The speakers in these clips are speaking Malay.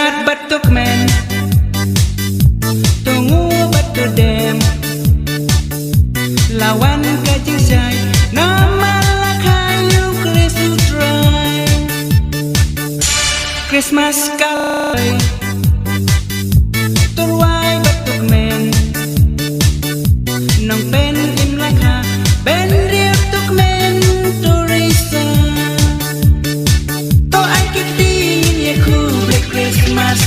Sat batuk men Tunggu batu dem Lawan kajing say Nama kayu kresu dry Christmas kali Turwai batuk men Nong pen im laka Ben riu tuk men turisa To ai kitingin ye ku Black Christmas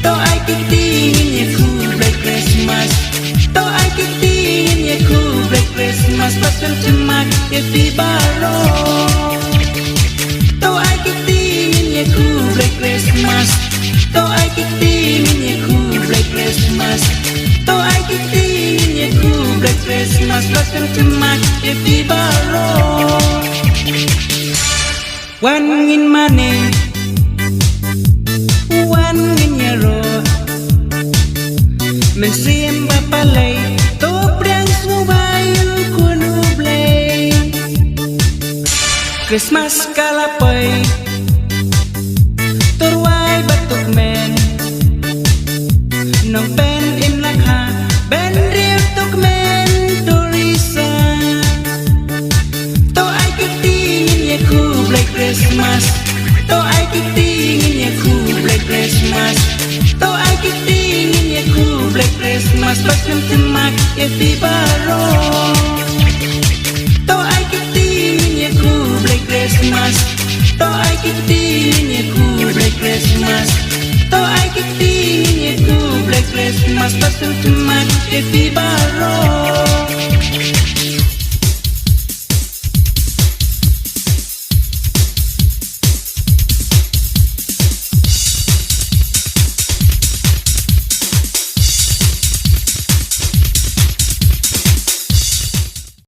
To ai kitingin ye ku Black Christmas To ai kitingin ye ku Black Christmas Pasal cemak ye fi baro To ai kitingin ye ku Black Christmas To ai kitingin ye ku Black Christmas To ai kitingin ye ku Black Christmas Pasal cemak ye fi baro One in money One in euro Men siem bapalay To priang subayu kunu blay Christmas kalapay Turway batuk men Nong pen in lakha Ben riu tuk men turisa To ay kitingin ye ku Black Christmas To ay kitingin ye ku Black Christmas To ay kitingin ye ku Black Christmas Pasal cemak ye fi baro To ay kitingin ye ku Black Christmas To ay kitingin ye ku Black Christmas To ay kitingin ye ku Black Christmas Pasal cemak ye fi baro